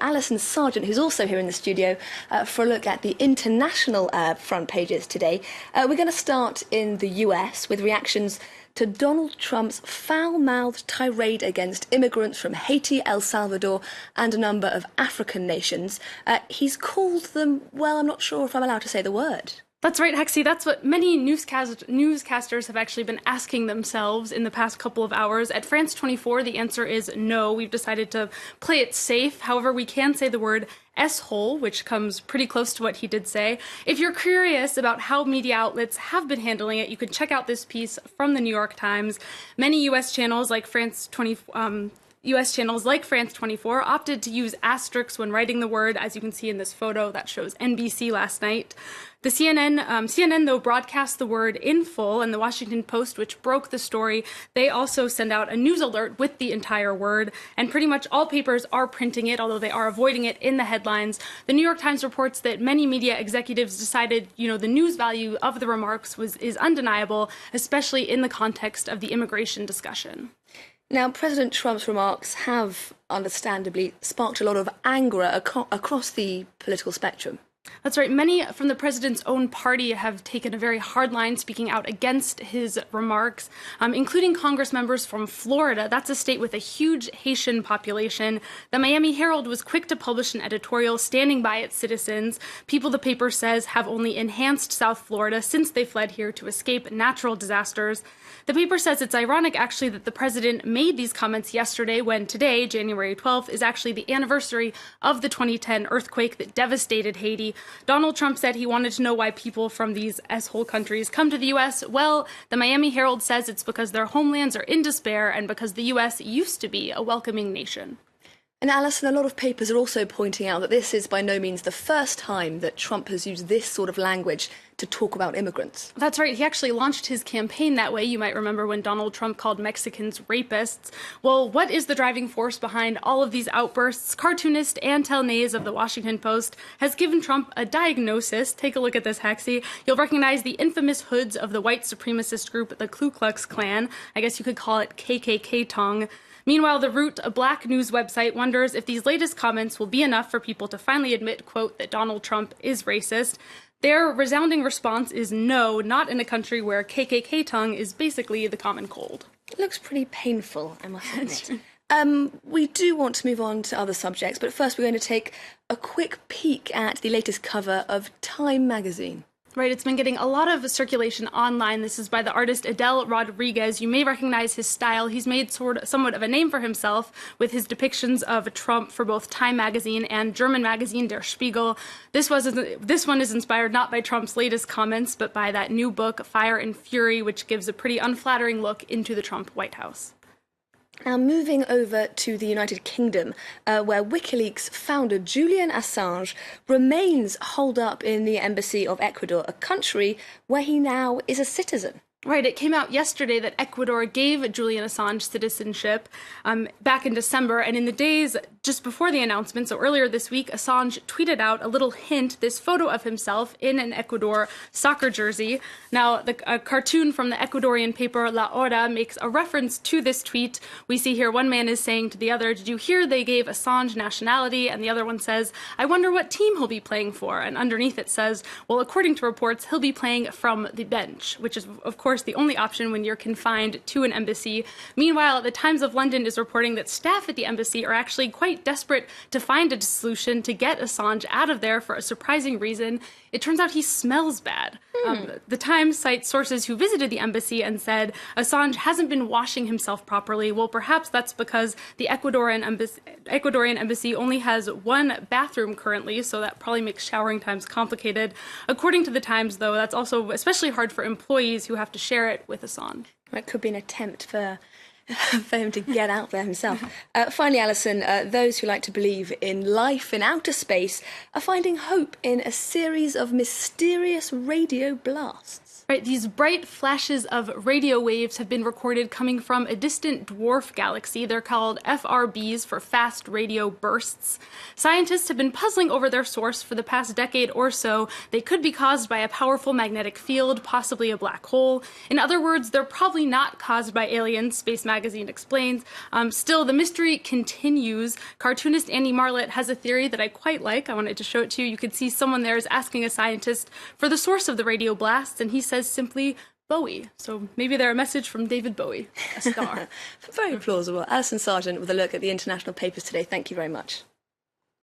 Alison Sargent, who's also here in the studio for a look at the international front pages today. We're going to start in the US with reactions to Donald Trump's foul-mouthed tirade against immigrants from Haiti, El Salvador and a number of African nations. He's called them, well, I'm not sure if I'm allowed to say the word. That's right, Hexie. That's what many newscasters have actually been asking themselves in the past couple of hours. At France 24, the answer is no. We've decided to play it safe. However, we can say the word S-hole, which comes pretty close to what he did say. If you're curious about how media outlets have been handling it, you can check out this piece from the New York Times. Many U.S. channels like France 24 opted to use asterisks when writing the word, as you can see in this photo that shows NBC last night. The CNN, though, broadcast the word in full, and the Washington Post, which broke the story, they also send out a news alert with the entire word, and pretty much all papers are printing it, although they are avoiding it in the headlines. The New York Times reports that many media executives decided, the news value of the remarks is undeniable, especially in the context of the immigration discussion. Now, President Trump's remarks have understandably sparked a lot of anger across the political spectrum. That's right. Many from the president's own party have taken a very hard line speaking out against his remarks, including Congress members from Florida. That's a state with a huge Haitian population. The Miami Herald was quick to publish an editorial standing by its citizens. People, the paper says, have only enhanced South Florida since they fled here to escape natural disasters. The paper says it's ironic, actually, that the president made these comments yesterday when today, January 12th, is actually the anniversary of the 2010 earthquake that devastated Haiti. Donald Trump said he wanted to know why people from these S-hole countries come to the U.S. Well, the Miami Herald says it's because their homelands are in despair and because the U.S. used to be a welcoming nation. And Alison, a lot of papers are also pointing out that this is by no means the first time that Trump has used this sort of language to talk about immigrants. That's right. He actually launched his campaign that way. You might remember when Donald Trump called Mexicans rapists. Well, what is the driving force behind all of these outbursts? Cartoonist Antel Nays of the Washington Post has given Trump a diagnosis. Take a look at this, Hexie. You'll recognize the infamous hoods of the white supremacist group, the Ku Klux Klan. I guess you could call it KKK tongue. Meanwhile, the Root, a black news website, wonders if these latest comments will be enough for people to finally admit, quote, that Donald Trump is racist. Their resounding response is no, not in a country where KKK tongue is basically the common cold. It looks pretty painful, I must admit. We do want to move on to other subjects, but first we're going to take a quick peek at the latest cover of Time magazine. Right, it's been getting a lot of circulation online. This is by the artist Adele Rodriguez. You may recognize his style. He's made somewhat of a name for himself with his depictions of Trump for both Time magazine and German magazine Der Spiegel. This one is inspired not by Trump's latest comments, but by that new book, Fire and Fury, which gives a pretty unflattering look into the Trump White House. Now, moving over to the United Kingdom, where WikiLeaks founder Julian Assange remains holed up in the embassy of Ecuador, a country where he now is a citizen. Right, it came out yesterday that Ecuador gave Julian Assange citizenship back in December, and in the days just before the announcement, so earlier this week, Assange tweeted out a little hint, this photo of himself in an Ecuador soccer jersey. Now, a cartoon from the Ecuadorian paper La Hora makes a reference to this tweet. We see here one man is saying to the other, "Did you hear they gave Assange nationality?" And the other one says, "I wonder what team he'll be playing for." And underneath it says, well, according to reports, he'll be playing from the bench, which is, of course, the only option when you're confined to an embassy. Meanwhile, the Times of London is reporting that staff at the embassy are actually quite desperate to find a solution to get Assange out of there for a surprising reason. It turns out he smells bad. The Times cites sources who visited the embassy and said Assange hasn't been washing himself properly. Well, perhaps that's because the Ecuadorian embassy only has one bathroom currently, so that probably makes showering times complicated. According to the Times, though, that's also especially hard for employees who have to share it with Assange. It could be an attempt for him to get out there himself. Finally, Alison, those who like to believe in life in outer space are finding hope in a series of mysterious radio blasts. Right, these bright flashes of radio waves have been recorded coming from a distant dwarf galaxy. They're called FRBs, for fast radio bursts. Scientists have been puzzling over their source for the past decade or so. They could be caused by a powerful magnetic field, possibly a black hole. In other words, they're probably not caused by aliens, Space Magazine explains. Still, the mystery continues. Cartoonist Andy Marlett has a theory that I quite like. I wanted to show it to you. You could see someone there is asking a scientist for the source of the radio blasts, and he says simply Bowie. So maybe they're a message from David Bowie, a star. Very plausible. Alison Sargent with a look at the international papers today. Thank you very much.